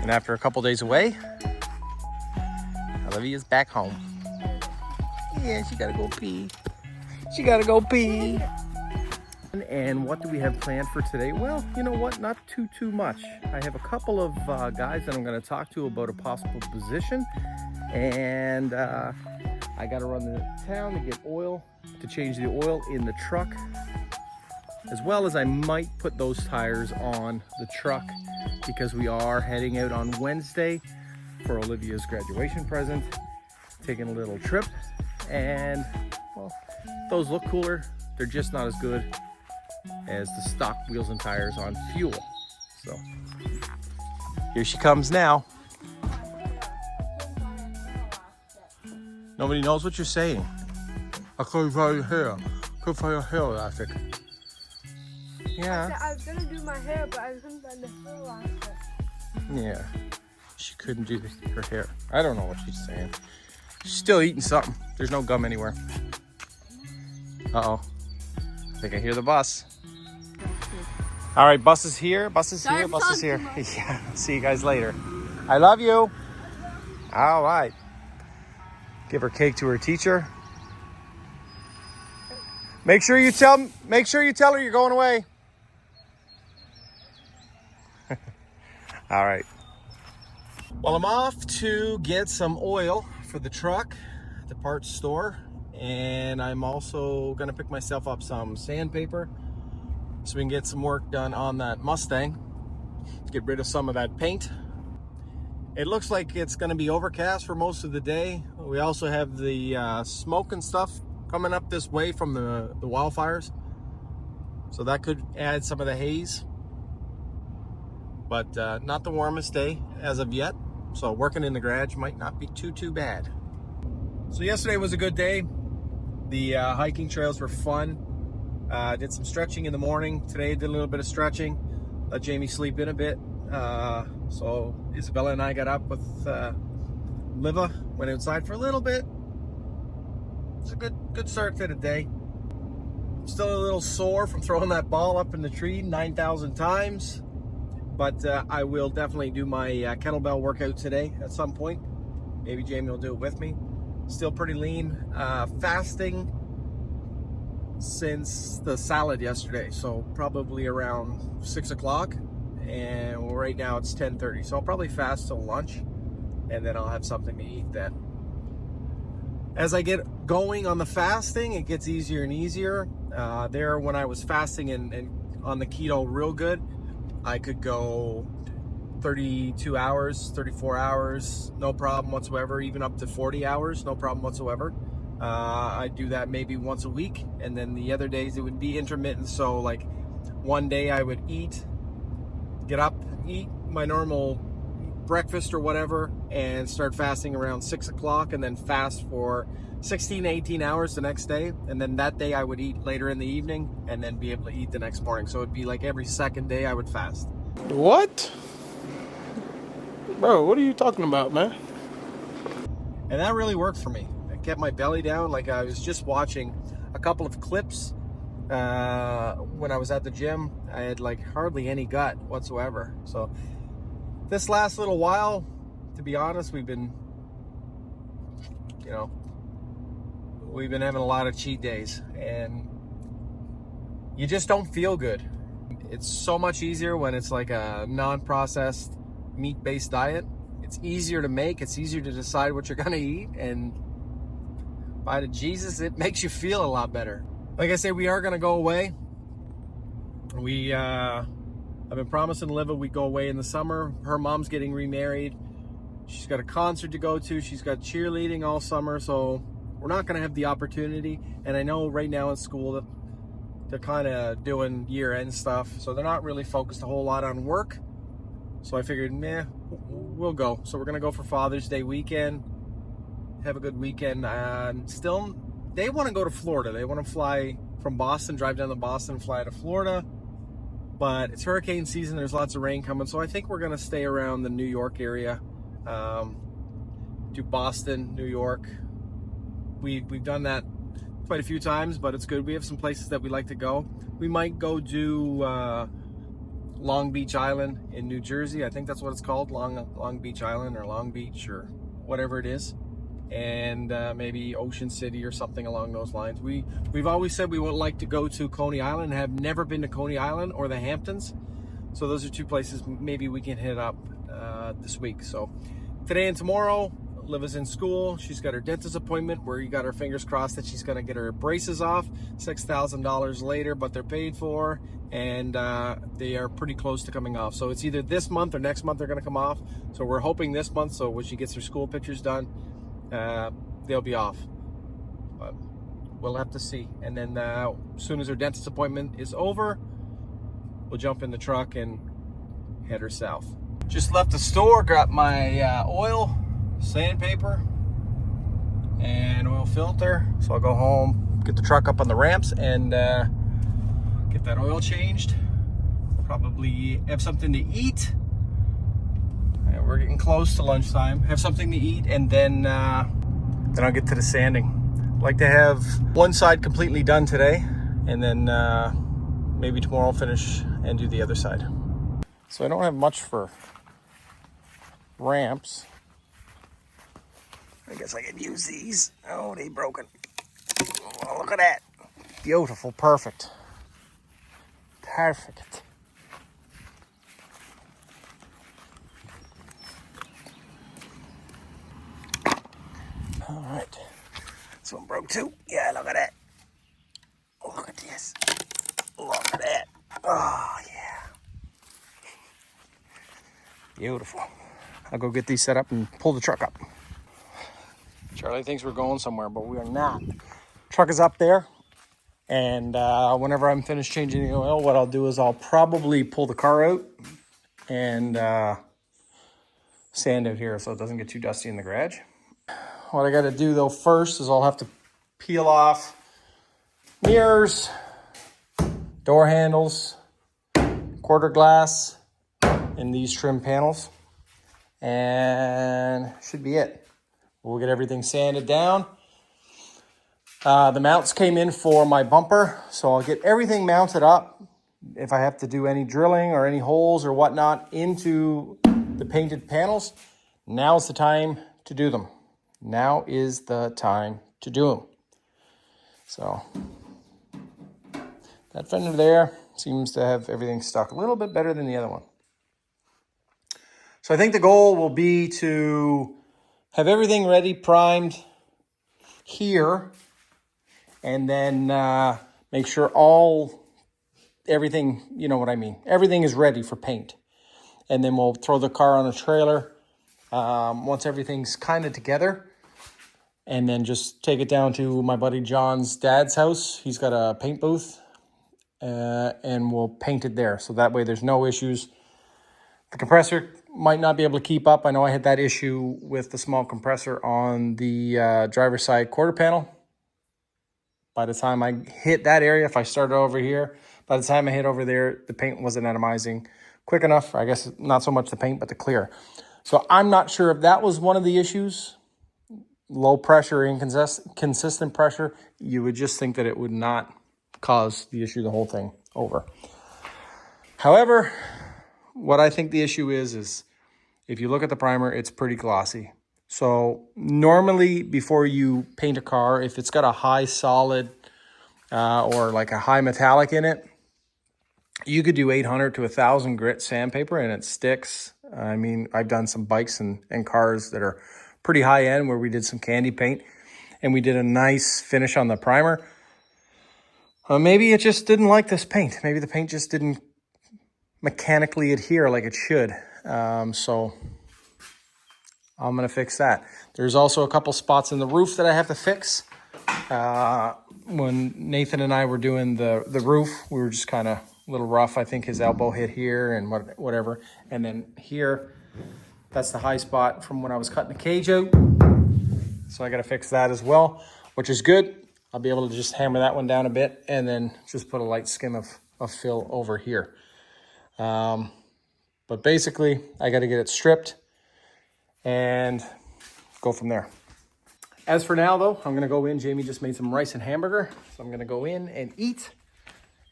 And after a couple days away, Olivia's back home. Yeah, she gotta go pee. She gotta go pee. And what do we have planned for today? Well, you know what? Not too much. I have a couple of guys that I'm going to talk to about a possible position, and I got to run to town to get oil, to change the oil in the truck, as well as I might put those tires on the truck because we are heading out on Wednesday for Olivia's graduation present, taking a little trip, and well, those look cooler. They're just not as good as the stock wheels and tires on fuel. So here she comes now. Nobody knows what you're saying. I couldn't find your hair. Couldn't find your hair elastic. Yeah. I was gonna do my hair, but I couldn't find the hair elastic. Yeah. She couldn't do her hair. I don't know what she's saying. She's still eating something. There's no gum anywhere. Uh-oh. I think I hear the bus. All right, bus is here, bus is here, bus is here. Yeah, see you guys later. I love you. All right. Give her cake to her teacher. Make sure you tell her you're going away. All right. Well, I'm off to get some oil for the truck at the parts store. And I'm also gonna pick myself up some sandpaper so we can get some work done on that Mustang. Get rid of some of that paint. It looks like it's gonna be overcast for most of the day. We also have the smoke and stuff coming up this way from the wildfires. So that could add some of the haze. But not the warmest day as of yet. So working in the garage might not be too bad. So yesterday was a good day. The hiking trails were fun. Did some stretching in the morning. Today did a little bit of stretching. Let Jamie sleep in a bit. So Isabella and I got up with Liva, went outside for a little bit. It's a good start to the day. Still a little sore from throwing that ball up in the tree 9,000 times. But I will definitely do my kettlebell workout today at some point. Maybe Jamie will do it with me. Still pretty lean. Fasting since the salad yesterday, so probably around 6 o'clock, and right now it's 10:30, so I'll probably fast till lunch, and then I'll have something to eat then. As I get going on the fasting, it gets easier and easier. When I was fasting and on the keto real good, I could go 32 hours, 34 hours, no problem whatsoever, even up to 40 hours, no problem whatsoever. I do that maybe once a week, and then the other days it would be intermittent. So like one day I would get up, eat my normal breakfast or whatever, and start fasting around 6 o'clock, and then fast for 16 to 18 hours the next day. And then that day I would eat later in the evening and then be able to eat the next morning. So it'd be like every second day I would fast. What? Bro, what are you talking about, man? And that really worked for me. It kept my belly down. Like I was just watching a couple of clips when I was at the gym. I had like hardly any gut whatsoever. So this last little while, to be honest, we've been having a lot of cheat days, and you just don't feel good. It's so much easier when it's like a non-processed meat-based diet. It's easier to make, it's easier to decide what you're gonna eat, and by the Jesus, it makes you feel a lot better. Like I say, we are gonna go away. I've been promising Liva we'd go away in the summer. Her mom's getting remarried. She's got a concert to go to. She's got cheerleading all summer, so we're not gonna have the opportunity. And I know right now in school that they're kind of doing year-end stuff, so they're not really focused a whole lot on work. So I figured, we'll go. So we're gonna go for Father's Day weekend, have a good weekend. And still, they want to go to Florida. They want to fly from Boston, drive down to Boston, fly to Florida. But it's hurricane season. There's lots of rain coming, so I think we're gonna stay around the New York area. Do Boston, New York. We've done that quite a few times, but it's good. We have some places that we like to go. We might go do Long Beach Island in New Jersey. I think that's what it's called, Long Beach Island or Long Beach or whatever it is. And maybe Ocean City or something along those lines. We've always said we would like to go to Coney Island, have never been to Coney Island or the Hamptons. So those are two places maybe we can hit up this week. So today and tomorrow, Liv is in school. She's got her dentist appointment where you got her fingers crossed that she's gonna get her braces off. $6,000 later, but they're paid for, and they are pretty close to coming off. So it's either this month or next month they're gonna come off. So we're hoping this month, so when she gets her school pictures done, they'll be off. But we'll have to see. And then as soon as her dentist appointment is over, we'll jump in the truck and head her south. Just left the store, got my oil, sandpaper, and oil filter. So I'll go home, get the truck up on the ramps, and get that oil changed. Probably have something to eat. And we're getting close to lunchtime. Have something to eat, and then I'll get to the sanding. I'd like to have one side completely done today, and then maybe tomorrow I'll finish and do the other side. So I don't have much for ramps. I guess I could use these. Oh, they broken. Oh, look at that. Beautiful, perfect. Perfect. All right. This one broke too. Yeah, look at that. Look at this. Look at that. Oh, yeah. Beautiful. I'll go get these set up and pull the truck up. Charlie thinks we're going somewhere, but we are not. Truck is up there, and whenever I'm finished changing the oil, what I'll do is I'll probably pull the car out and sand out here so it doesn't get too dusty in the garage. What I got to do though first is I'll have to peel off mirrors, door handles, quarter glass, and these trim panels, and should be it. We'll get everything sanded down. The mounts came in for my bumper, so I'll get everything mounted up. If I have to do any drilling or any holes or whatnot into the painted panels, now's the time to do them. Now is the time to do them. So that fender there seems to have everything stuck a little bit better than the other one. So I think the goal will be to have everything ready, primed here, and then make sure everything, you know what I mean, everything is ready for paint. And then we'll throw the car on a trailer once everything's kind of together, and then just take it down to my buddy John's dad's house. He's got a paint booth, and we'll paint it there. So that way there's no issues. The compressor might not be able to keep up. I know I had that issue with the small compressor on the driver's side quarter panel. By the time I hit that area, if I started over here, by the time I hit over there, the paint wasn't atomizing quick enough. I guess not so much the paint, but the clear. So I'm not sure if that was one of the issues. Low pressure, inconsistent pressure. You would just think that it would not cause the issue, the whole thing over. However, what I think the issue is if you look at the primer, it's pretty glossy. So normally before you paint a car, if it's got a high solid or like a high metallic in it, you could do 800 to 1,000 grit sandpaper and it sticks. I mean, I've done some bikes and cars that are pretty high end where we did some candy paint and we did a nice finish on the primer. Maybe it just didn't like this paint. Maybe the paint just didn't mechanically adhere like it should. So I'm going to fix that. There's also a couple spots in the roof that I have to fix. When Nathan and I were doing the roof, we were just kind of a little rough. I think his elbow hit here and whatever. And then here, that's the high spot from when I was cutting the cage out. So I got to fix that as well, which is good. I'll be able to just hammer that one down a bit and then just put a light skim of fill over here. But basically, I got to get it stripped and go from there. As for now, though, I'm going to go in. Jamie just made some rice and hamburger. So I'm going to go in and eat.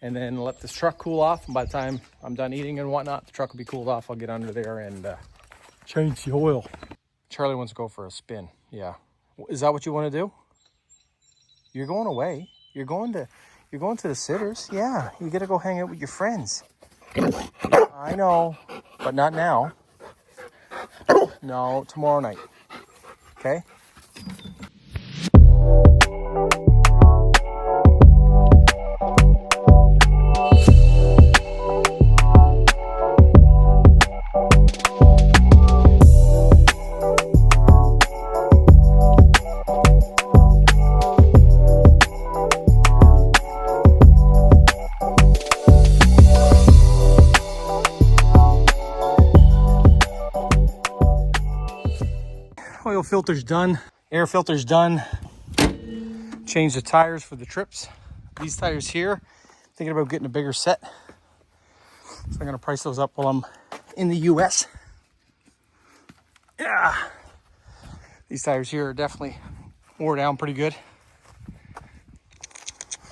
and then let this truck cool off. And by the time I'm done eating and whatnot, the truck will be cooled off. I'll get under there and change the oil. Charlie wants to go for a spin. Yeah. Is that what you want to do? You're going away. You're going to the sitters. Yeah. You got to go hang out with your friends. I know, but not now. No, tomorrow night. Okay? Oil filter's done, air filter's done. Change the tires for the trips. These tires here, thinking about getting a bigger set. So I'm gonna price those up while I'm in the US. Yeah, these tires here are definitely wore down pretty good.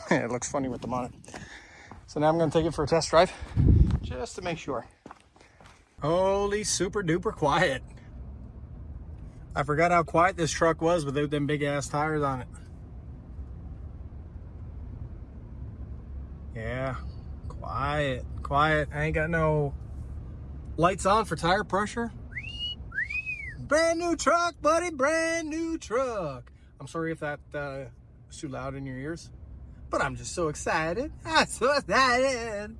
It looks funny with them on it. So now I'm gonna take it for a test drive, just to make sure. Holy super duper quiet. I forgot how quiet this truck was without them big ass tires on it. Yeah, quiet, quiet. I ain't got no lights on for tire pressure. Brand new truck, buddy, brand new truck. I'm sorry if that was too loud in your ears, but I'm just so excited. I'm so excited.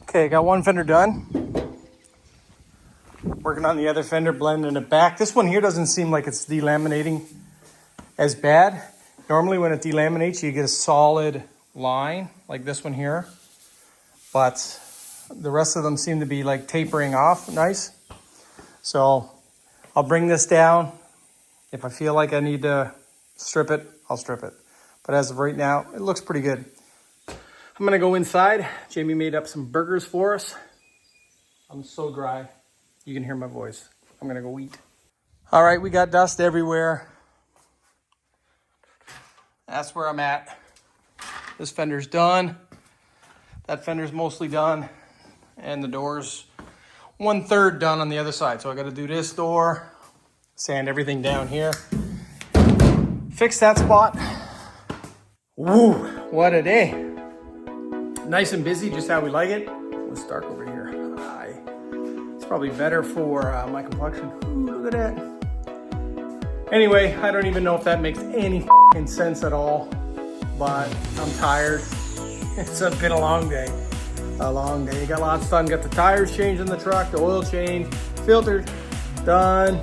Okay, got one fender done. Working on the other fender, blending it back. This one here doesn't seem like it's delaminating as bad. Normally when it delaminates, you get a solid line like this one here. But the rest of them seem to be like tapering off nice. So I'll bring this down. If I feel like I need to strip it, I'll strip it. But as of right now, it looks pretty good. I'm gonna go inside. Jamie made up some burgers for us. I'm so dry. You can hear my voice. I'm gonna go eat. All right, we got dust everywhere. That's where I'm at. This fender's done. That fender's mostly done. And the door's 1/3 done on the other side. So I gotta do this door, sand everything down here, fix that spot. Woo, what a day. Nice and busy, just how we like it. It's dark over here. Probably better for my complexion. Ooh, look at that. Anyway, I don't even know if that makes any sense at all, but I'm tired. It's been a long day. A long day. Got lots done. Got the tires changed in the truck, the oil change, filter done,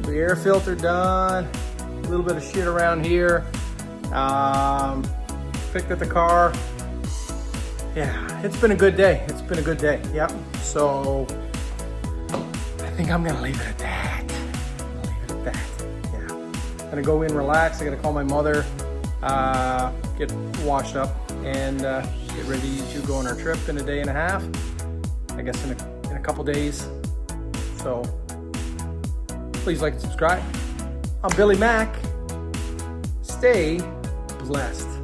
the air filter done, a little bit of shit around here. Picked at the car. Yeah, it's been a good day. It's been a good day. Yep. So I think I'm gonna leave it at that. Yeah. I'm gonna go in, relax. I gotta call my mother, get washed up, and get ready to go on our trip in a day and a half. I guess in a couple days. So please like and subscribe. I'm Billy Mack. Stay blessed.